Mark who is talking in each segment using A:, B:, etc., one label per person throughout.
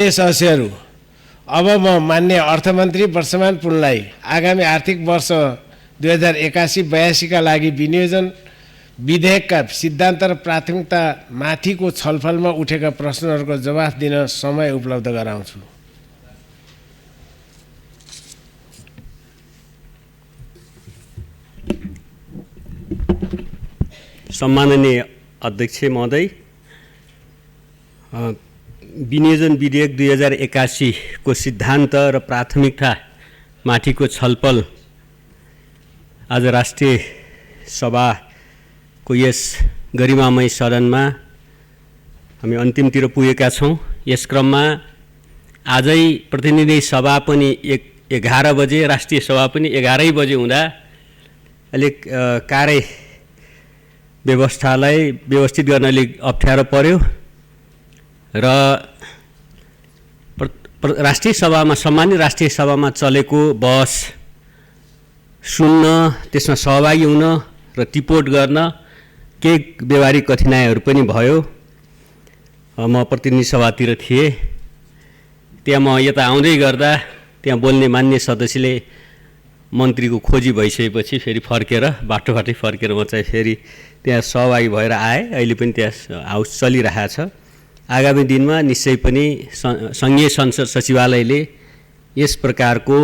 A: सदस्यहरू, अब म मान्य अर्थमन्त्री वर्षमान पुनलाई आगामी आर्थिक वर्ष 2081-82 का लागि विनियोजन विधेयकका सिद्धान्त र प्राथमिकता माथिको छलफलमा उठेका प्रश्नहरूको जवाफ दिन समय उपलब्ध गराउँछु।
B: सम्माननीय अध्यक्ष महोदय, विनियोजन विधेयक 2081 को सिद्धान्त र प्राथमिकता माथिको छलफल आज राष्ट्रिय सभाको यस गरिमामय सदनमा हामी अन्तिमतिर पुगेका छौँ। यस क्रममा आजै प्रतिनिधि सभा पनि 11 बजे, राष्ट्रिय सभा पनि 11 बजे हुँदा अलिक कार्य व्यवस्थालाई व्यवस्थित गर्न अलिक अप्ठ्यारो पर्यो र राष्ट्रिय सभामा, सामान्य राष्ट्रिय सभामा चलेको बहस सुन्न, त्यसमा सहभागी हुन र टिपोट गर्न केही व्यवहारिक कठिनाइहरू पनि भयो। म प्रतिनिधि सभातिर थिएँ, त्यहाँ म यता आउँदै गर्दा त्यहाँ बोल्ने मान्य सदस्यले मन्त्रीको खोजी भइसकेपछि फेरि फर्केर बाटोबाटै फर्केर म चाहिँ फेरि त्यहाँ सहभागी भएर आएँ। अहिले पनि त्यहाँ हाउस चलिरहेको छ। आगामी दिनमा निश्चय पनि सङ्घीय संसद सचिवालयले यस प्रकारको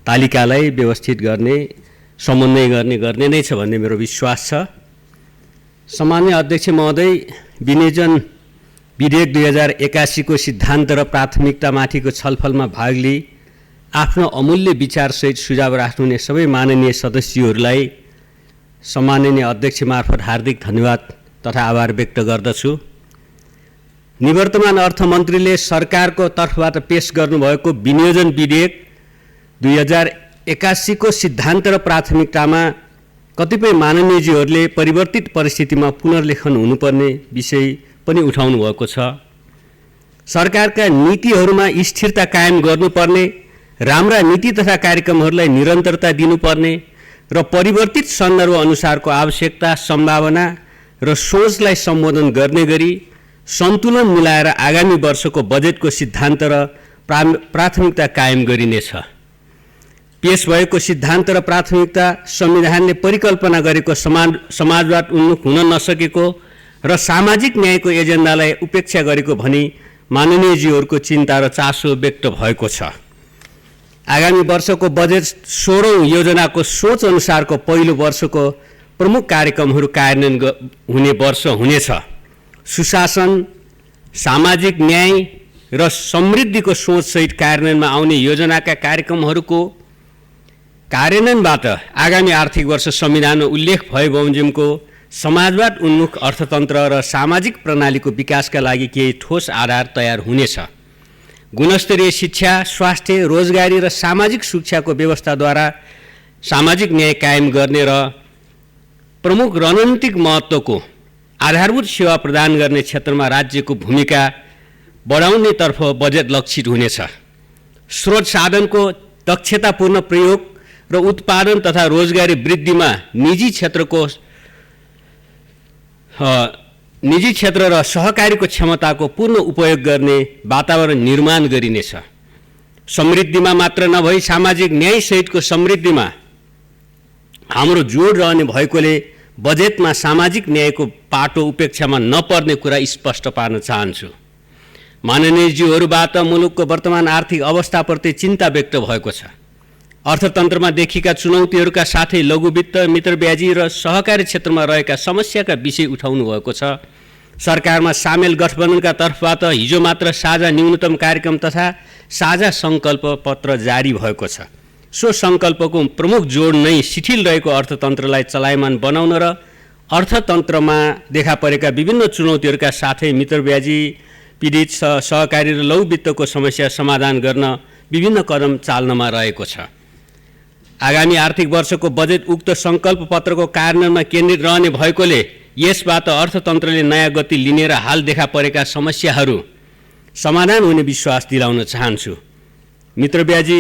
B: तालिकालाई व्यवस्थित गर्ने, समन्वय गर्ने नै छ भन्ने मेरो विश्वास छ। सम्माननीय अध्यक्ष महोदय, विनियोजन विधेयक 2081 को सिद्धान्त र प्राथमिकतामाथिको छलफलमा भाग लिई आफ्नो अमूल्य विचारसहित सुझाव राख्नुहुने सबै माननीय सदस्यहरूलाई सम्माननीय अध्यक्ष मार्फत हार्दिक धन्यवाद तथा आभार व्यक्त गर्दछु। निवर्तमान अर्थमन्त्रीले सरकारको तर्फबाट पेश गर्नुभएको विनियोजन विधेयक 2081 को सिद्धान्त र प्राथमिकतामा कतिपय माननीयजीहरूले परिवर्तित परिस्थितिमा पुनर्लेखन हुनुपर्ने विषय पनि उठाउनु भएको छ। सरकारका नीतिहरूमा स्थिरता कायम गर्नुपर्ने, राम्रा नीति तथा कार्यक्रमहरूलाई निरन्तरता दिनुपर्ने र परिवर्तित सन्दर्भ अनुसारको आवश्यकता, सम्भावना र सोचलाई सम्बोधन गर्ने गरी सन्तुलन मिलाएर आगामी वर्षको बजेटको सिद्धान्त र प्राथमिकता कायम गरिनेछ। पेश भएको सिद्धान्त र प्राथमिकता संविधानले परिकल्पना गरेको समाजवाद उन्मुख हुन नसकेको र सामाजिक न्यायको एजेन्डालाई उपेक्षा गरेको भनी माननीयजीहरूको चिन्ता र चासो व्यक्त भएको छ। आगामी वर्षको बजेट 16औं योजनाको सोच अनुसारको पहिलो वर्षको प्रमुख कार्यक्रमहरू कार्यान्वयन हुने वर्ष हुनेछ। सुशासन, सामाजिक न्याय र समृद्धिको सोचसहित कार्यान्वयनमा आउने योजनाका कार्यक्रमहरूको कार्यान्वयनबाट आगामी आर्थिक वर्ष संविधानमा उल्लेख भए बमोजिमको समाजवाद उन्मुख अर्थतन्त्र र सामाजिक प्रणालीको विकासका लागि केही ठोस आधार तयार हुनेछ। गुणस्तरीय शिक्षा, स्वास्थ्य, रोजगारी र सामाजिक सुरक्षाको व्यवस्थाद्वारा सामाजिक न्याय कायम गर्ने र प्रमुख रणनीतिक महत्त्वको आधारभूत सेवा प्रदान गर्ने क्षेत्रमा राज्यको भूमिका बढाउनेतर्फ बजेट लक्षित हुनेछ। स्रोत साधनको दक्षतापूर्ण प्रयोग र उत्पादन तथा रोजगारी वृद्धिमा निजी क्षेत्र र सहकारीको क्षमताको पूर्ण उपयोग गर्ने वातावरण निर्माण गरिनेछ। समृद्धिमा मात्र नभई सामाजिक न्याय सहितको समृद्धिमा हाम्रो जोड रहने भएकोले बजेटमा सामाजिक न्यायको पाटो उपेक्षामा नपर्ने कुरा स्पष्ट पार्न चाहन्छु। माननीयज्यूहरूबाट मुलुकको वर्तमान आर्थिक अवस्थाप्रति चिन्ता व्यक्त भएको छ। अर्थतन्त्रमा देखिएका चुनौतीहरूका साथै लघुवित्त, मित्रब्याजी र सहकारी क्षेत्रमा रहेका समस्याका विषय उठाउनु भएको छ। सरकारमा सामेल गठबन्धनका तर्फबाट हिजो मात्र साझा न्यूनतम कार्यक्रम तथा साझा सङ्कल्प पत्र जारी भएको छ। सो सङ्कल्पको प्रमुख जोड नै शिथिल रहेको अर्थतन्त्रलाई चलायमान बनाउन र अर्थतन्त्रमा देखा परेका विभिन्न चुनौतीहरूका साथै मित्रब्याजी पीडित सहकारी र लघुवित्तको समस्या समाधान गर्न विभिन्न कदम चाल्नमा रहेको छ। आगामी आर्थिक वर्षको बजेट उक्त सङ्कल्प पत्रको कार्यान्वयनमा केन्द्रित रहने भएकोले यसबाट अर्थतन्त्रले नयाँ गति लिने र हाल देखा परेका समस्याहरू समाधान हुने विश्वास दिलाउन चाहन्छु। मित्रब्याजी,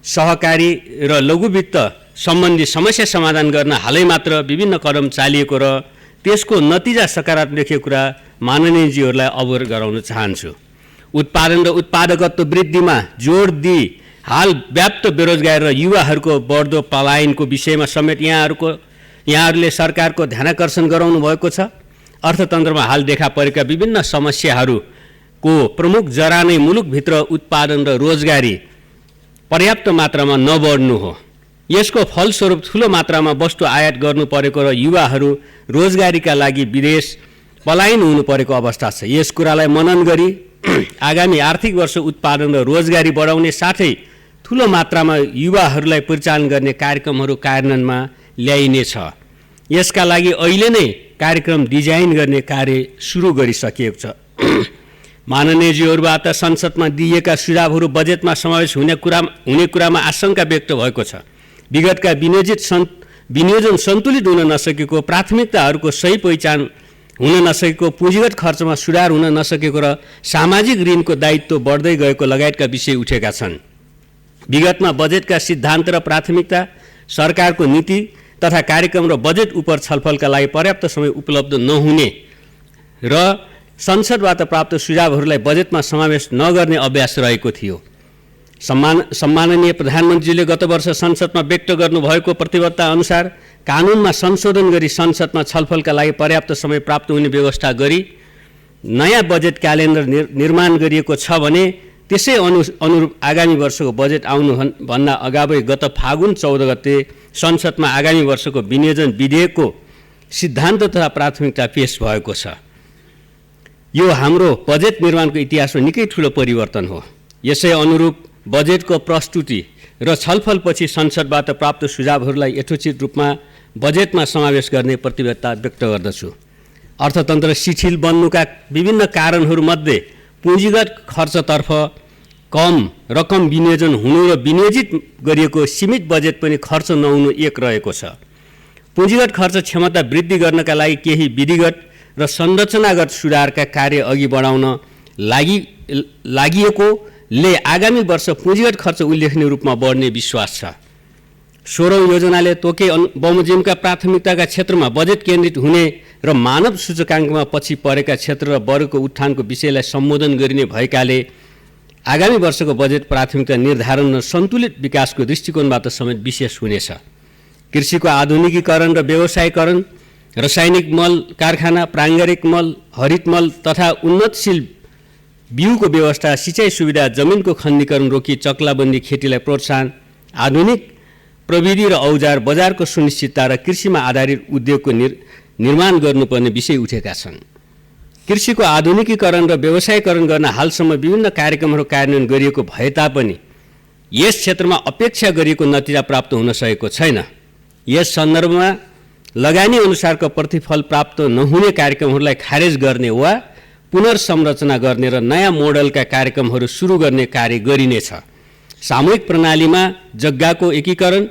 B: सहकारी र लघुवित्त सम्बन्धी समस्या समाधान गर्न हालै मात्र विभिन्न कदम चालिएको र त्यसको नतिजा सकारात्मक देखेको कुरा माननीयजीहरूलाई अवगत गराउन चाहन्छु। उत्पादन र उत्पादकत्व वृद्धिमा जोड दिई हाल व्याप्त बेरोजगारी र युवाहरूको बढ्दो पलायनको विषयमा समेत यहाँहरूले सरकारको ध्यानाकर्षण गराउनु भएको छ। अर्थतन्त्रमा हाल देखा परेका विभिन्न समस्याहरूको प्रमुख जरा नै मुलुकभित्र उत्पादन र रोजगारी पर्याप्त मात्रामा नबढ्नु हो। यसको फलस्वरूप ठुलो मात्रामा वस्तु आयात गर्नु परेको र युवाहरू रोजगारीका लागि विदेश पलायन हुनु परेको अवस्था छ। यस कुरालाई मनन गरी आगामी आर्थिक वर्ष उत्पादन र रोजगारी बढाउने साथै ठुलो मात्रामा युवाहरूलाई परिचालन गर्ने कार्यक्रमहरू कार्यान्वयनमा ल्याइनेछ। यसका लागि अहिले नै कार्यक्रम डिजाइन गर्ने कार्य सुरु गरिसकिएको छ। माननीयजीहरूबाट संसदमा दिइएका सुझावहरू बजेटमा समावेश हुने कुरामा आशंका व्यक्त भएको छ। विगतका विनियोजन सन्तुलित हुन नसकेको, प्राथमिकताहरूको सही पहिचान हुन नसकेको, पुँजीगत खर्चमा सुधार हुन नसकेको र सामाजिक ऋणको दायित्व बढ्दै गएको लगायतका विषय उठेका छन्। विगतमा बजेटका सिद्धान्त र प्राथमिकता, सरकारको नीति तथा कार्यक्रम र बजेट उप छलफलका लागि पर्याप्त समय उपलब्ध नहुने र संसदबाट प्राप्त सुझावहरूलाई बजेटमा समावेश नगर्ने अभ्यास रहेको थियो। सम्माननीय प्रधानमन्त्रीले गत वर्ष संसदमा व्यक्त गर्नुभएको प्रतिबद्धता अनुसार कानुनमा संशोधन गरी संसदमा छलफलका लागि पर्याप्त समय प्राप्त हुने व्यवस्था गरी नयाँ बजेट क्यालेन्डर निर्माण गरिएको छ भने त्यसै अनुरूप आगामी वर्षको बजेट आउनुभन्दा अगावै गत फागुन 14 गते संसदमा आगामी वर्षको विनियोजन विधेयकको सिद्धान्त तथा प्राथमिकता पेश भएको छ। यो हाम्रो बजेट निर्माणको इतिहासमा निकै ठुलो परिवर्तन हो। यसै अनुरूप बजेटको प्रस्तुति र छलफलपछि संसदबाट प्राप्त सुझावहरूलाई यथोचित रूपमा बजेटमा समावेश गर्ने प्रतिबद्धता व्यक्त गर्दछु। अर्थतन्त्र शिथिल बन्नुका विभिन्न कारणहरूमध्ये पुँजीगत खर्चतर्फ कम रकम विनियोजन हुनु र विनियोजित गरिएको सीमित बजेट पनि खर्च नहुनु एक रहेको छ। पुँजीगत खर्च क्षमता वृद्धि गर्नका लागि केही विधिगत र संरचनागत सुधारका कार्य अघि बढाउन लागिएकोले आगामी वर्ष पुँजीगत खर्च उल्लेखनीय रूपमा बढ्ने विश्वास छ। 16औं योजनाले तोके बमोजिमका प्राथमिकताका क्षेत्रमा बजेट केन्द्रित हुने र मानव सूचकाङ्कमा पछि परेका क्षेत्र र वर्गको उत्थानको विषयलाई सम्बोधन गरिने भएकाले आगामी वर्षको बजेट प्राथमिकता निर्धारण र सन्तुलित विकासको दृष्टिकोणबाट समेत विशेष हुनेछ। कृषिको आधुनिकीकरण र व्यवसायीकरण, रासायनिक मल कारखाना, प्राङ्गारिक मल, हरित मल तथा उन्नतशील बिउको व्यवस्था, सिँचाइ सुविधा, जमिनको खण्डीकरण रोकी चक्लाबन्दी खेतीलाई प्रोत्साहन, आधुनिक प्रविधि र औजार, बजारको सुनिश्चितता र कृषिमा आधारित उद्योगको निर्माण गर्नुपर्ने विषय उठेका छन्। कृषिको आधुनिकीकरण र व्यवसायीकरण गर्न हालसम्म विभिन्न कार्यक्रमहरू कार्यान्वयन गरिएको भए तापनि यस क्षेत्रमा अपेक्षा गरिएको नतिजा प्राप्त हुन सकेको छैन। यस सन्दर्भमा लगानी अनुसारको प्रतिफल प्राप्त नहुने कार्यक्रमहरूलाई खारेज गर्ने वा पुनर्संरचना गर्ने र नयाँ मोडलका कार्यक्रमहरू सुरु गर्ने कार्य गरिनेछ। सामूहिक प्रणालीमा जग्गाको एकीकरण,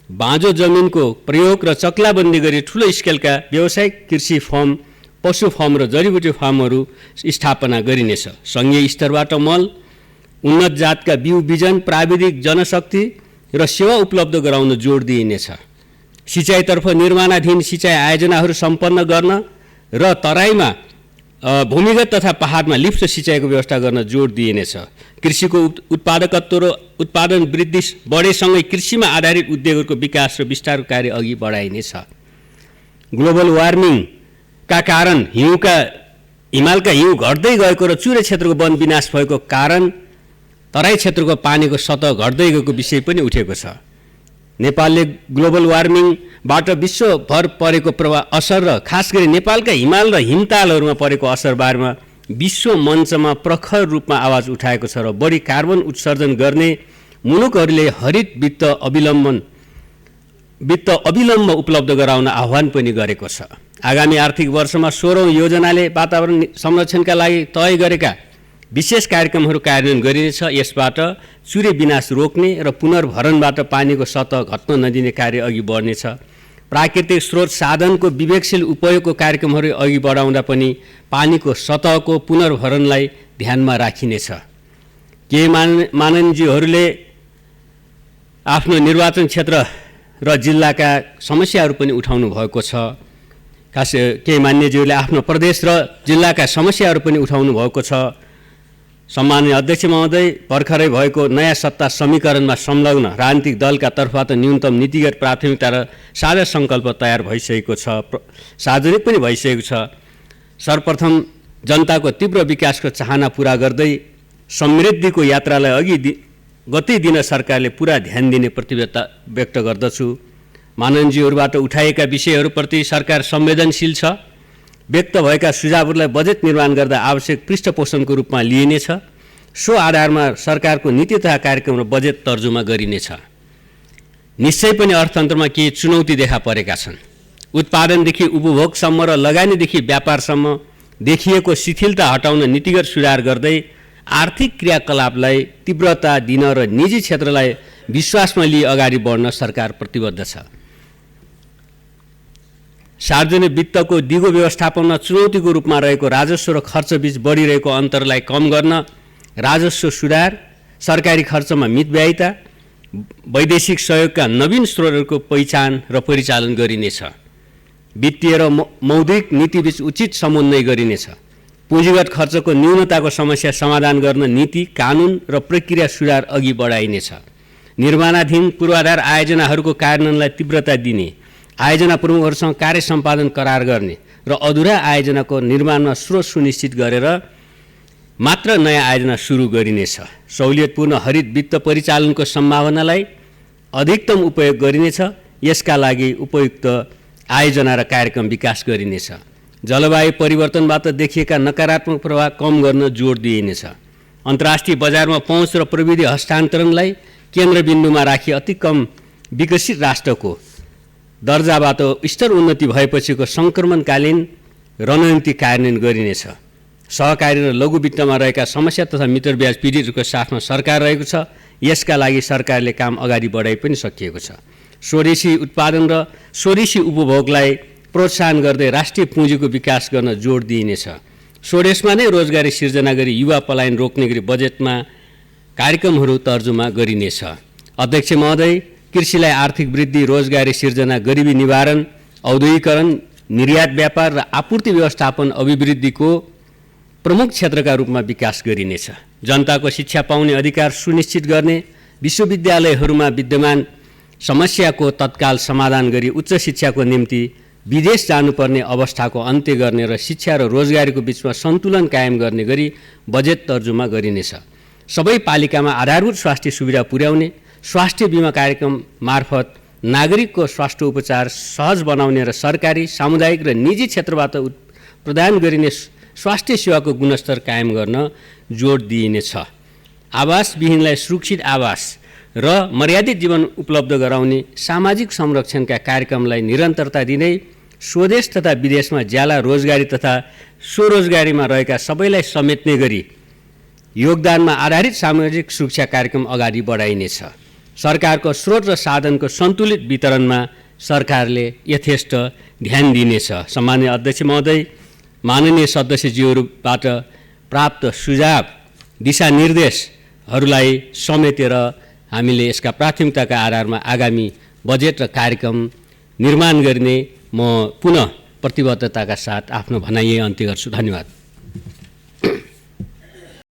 B: बाँझो जमिनको प्रयोग र चक्लाबन्दी गरी ठुलो स्केलका व्यावसायिक कृषि फर्म, पशु फर्म र जडीबुटी फार्महरू स्थापना गरिनेछ। सङ्घीय स्तरबाट मल, उन्नत जातका बिउ बिजन, प्राविधिक जनशक्ति र सेवा उपलब्ध गराउन जोड दिइनेछ। सिँचाइतर्फ निर्माणाधीन सिँचाइ आयोजनाहरू सम्पन्न गर्न र तराईमा भूमिगत तथा पहाडमा लिफ्ट सिँचाइको व्यवस्था गर्न जोड दिइनेछ। कृषिको उत्पादकत्व र उत्पादन वृद्धि बढेसँगै कृषिमा आधारित उद्योगहरूको विकास र विस्तारको कार्य अघि बढाइनेछ। ग्लोबल वार्मिङका कारण हिमालका हिउँ घट्दै गएको र चुरे क्षेत्रको वन विनाश भएको कारण तराई क्षेत्रको पानीको सतह घट्दै गएको विषय पनि उठेको छ। नेपालले ग्लोबल वार्मिङबाट विश्वभर परेको असर र खास गरी नेपालका हिमाल र हिमतालहरूमा परेको असरबारेमा विश्व मञ्चमा प्रखर रूपमा आवाज उठाएको छ र बढी कार्बन उत्सर्जन गर्ने मुलुकहरूले हरित वित्त अविलम्ब उपलब्ध गराउन आह्वान पनि गरेको छ। आगामी आर्थिक वर्षमा 16औं योजनाले वातावरण संरक्षणका लागि तय गरेका विशेष कार्यक्रमहरू कार्यान्वयन गरिनेछ। यसबाट चुरे विनाश रोक्ने र पुनर्भरणबाट पानीको सतह घट्न नदिने कार्य अघि बढ्नेछ। प्राकृतिक स्रोत साधनको विवेकशील उपयोगको कार्यक्रमहरू अघि बढाउँदा पनि पानीको सतहको पुनर्भरणलाई ध्यानमा राखिनेछ। केही माननीयजीहरूले आफ्नो निर्वाचन क्षेत्र र जिल्लाका समस्याहरू पनि उठाउनु भएको छ। खास केही मान्यज्यूले आफ्नो प्रदेश र जिल्लाका समस्याहरू पनि उठाउनु भएको छ। सम्माननीय अध्यक्ष महोदय, भर्खरै भएको नयाँ सत्ता समीकरणमा संलग्न राजनीतिक दलका तर्फबाट न्यूनतम नीतिगत प्राथमिकता र साझा सङ्कल्प तयार भइसकेको छ, सार्वजनिक पनि भइसकेको छ। सर्वप्रथम जनताको तीव्र विकासको चाहना पुरा गर्दै समृद्धिको यात्रालाई गति दिन सरकारले पुरा ध्यान दिने प्रतिबद्धता व्यक्त गर्दछु। माननीयज्यूहरूबाट उठाएका विषयहरूप्रति सरकार संवेदनशील छ। व्यक्त भएका सुझावहरूलाई बजेट निर्माण गर्दा आवश्यक पृष्ठपोषणको रूपमा लिइनेछ। सो आधारमा सरकारको नीति तथा कार्यक्रम र बजेट तर्जुमा गरिनेछ। निश्चय पनि अर्थतन्त्रमा केही चुनौती देखा परेका छन्। उत्पादनदेखि उपभोगसम्म र लगानीदेखि व्यापारसम्म देखिएको शिथिलता हटाउन नीतिगत सुधार गर्दै आर्थिक क्रियाकलापलाई तीव्रता दिन र निजी क्षेत्रलाई विश्वासमा लिई अगाडि बढ्न सरकार प्रतिबद्ध छ। सार्वजनिक वित्तको दिगो व्यवस्थापनमा चुनौतीको रूपमा रहेको राजस्व र खर्चबीच बढिरहेको अन्तरलाई कम गर्न राजस्व सुधार, सरकारी खर्चमा मितव्ययिता, वैदेशिक सहयोगका नवीन स्रोतहरूको पहिचान र परिचालन गरिनेछ। वित्तीय र मौद्रिक नीतिबीच उचित समन्वय गरिनेछ। पुँजीगत खर्चको न्यूनताको समस्या समाधान गर्न नीति, कानुन र प्रक्रिया सुधार अघि बढाइनेछ। निर्माणाधीन पूर्वाधार आयोजनाहरूको कार्यान्वयनलाई तीव्रता दिने, आयोजना प्रमुखहरूसँग कार्य सम्पादन करार गर्ने र अधुरा आयोजनाको निर्माणमा स्रोत सुनिश्चित गरेर मात्र नयाँ आयोजना सुरु गरिनेछ। सहुलियतपूर्ण हरित वित्त परिचालनको सम्भावनालाई अधिकतम उपयोग गरिनेछ। यसका लागि उपयुक्त आयोजना र कार्यक्रम विकास गरिनेछ। जलवायु परिवर्तनबाट देखिएका नकारात्मक प्रभाव कम गर्न जोड दिइनेछ। अन्तर्राष्ट्रिय बजारमा पहुँच र प्रविधि हस्तान्तरणलाई केन्द्रबिन्दुमा राखी अति कम विकसित राष्ट्रको दर्जाबाट स्तर उन्नति भएपछिको सङ्क्रमणकालीन रणनीति कार्यान्वयन गरिनेछ। सहकारी र लघु वित्तमा रहेका समस्या तथा मित्र ब्याज पीडितहरूको साथमा सरकार रहेको छ। यसका लागि सरकारले काम अगाडि बढाइ पनि सकिएको छ। स्वदेशी उत्पादन र स्वदेशी उपभोगलाई प्रोत्साहन गर्दै राष्ट्रिय पुँजीको विकास गर्न जोड दिइनेछ। स्वदेशमा नै रोजगारी सिर्जना गरी युवा पलायन रोक्ने गरी बजेटमा कार्यक्रमहरू तर्जुमा गरिनेछ। अध्यक्ष महोदय, कृषिलाई आर्थिक वृद्धि, रोजगारी सिर्जना, गरिबी निवारण, औद्योगिकरण, निर्यात व्यापार र आपूर्ति व्यवस्थापन अभिवृद्धिको प्रमुख क्षेत्रका रूपमा विकास गरिनेछ। जनताको शिक्षा पाउने अधिकार सुनिश्चित गर्ने, विश्वविद्यालयहरूमा विद्यमान समस्याको तत्काल समाधान गरी उच्च शिक्षाको निम्ति विदेश जानुपर्ने अवस्थाको अन्त्य गर्ने र शिक्षा र रोजगारीको बीचमा सन्तुलन कायम गर्ने गरी बजेट तर्जुमा गरिनेछ। सबै पालिकामा आधारभूत स्वास्थ्य सुविधा पुर्याउने, स्वास्थ्य बिमा कार्यक्रम मार्फत नागरिकको स्वास्थ्य उपचार सहज बनाउने र सरकारी, सामुदायिक र निजी क्षेत्रबाट प्रदान गरिने स्वास्थ्य सेवाको गुणस्तर कायम गर्न जोड दिइनेछ। आवासविहीनलाई सुरक्षित आवास र मर्यादित जीवन उपलब्ध गराउने सामाजिक संरक्षणका कार्यक्रमलाई निरन्तरता दिँदै स्वदेश तथा विदेशमा ज्याला रोजगारी तथा स्वरोजगारीमा रहेका सबैलाई समेट्ने गरी योगदानमा आधारित सामाजिक सुरक्षा कार्यक्रम अगाडि बढाइनेछ। सरकारको स्रोत र साधनको सन्तुलित वितरणमा सरकारले यथेष्ट ध्यान दिनेछ। सम्माननीय अध्यक्ष महोदय, माननीय सदस्यज्यूहरूबाट प्राप्त सुझाव, दिशानिर्देशहरूलाई समेटेर हामीले यसका प्राथमिकताका आधारमा आगामी बजेट र कार्यक्रम निर्माण गर्ने म पुनः प्रतिबद्धताका साथ आफ्नो भनाइ अन्त्य गर्छु। धन्यवाद।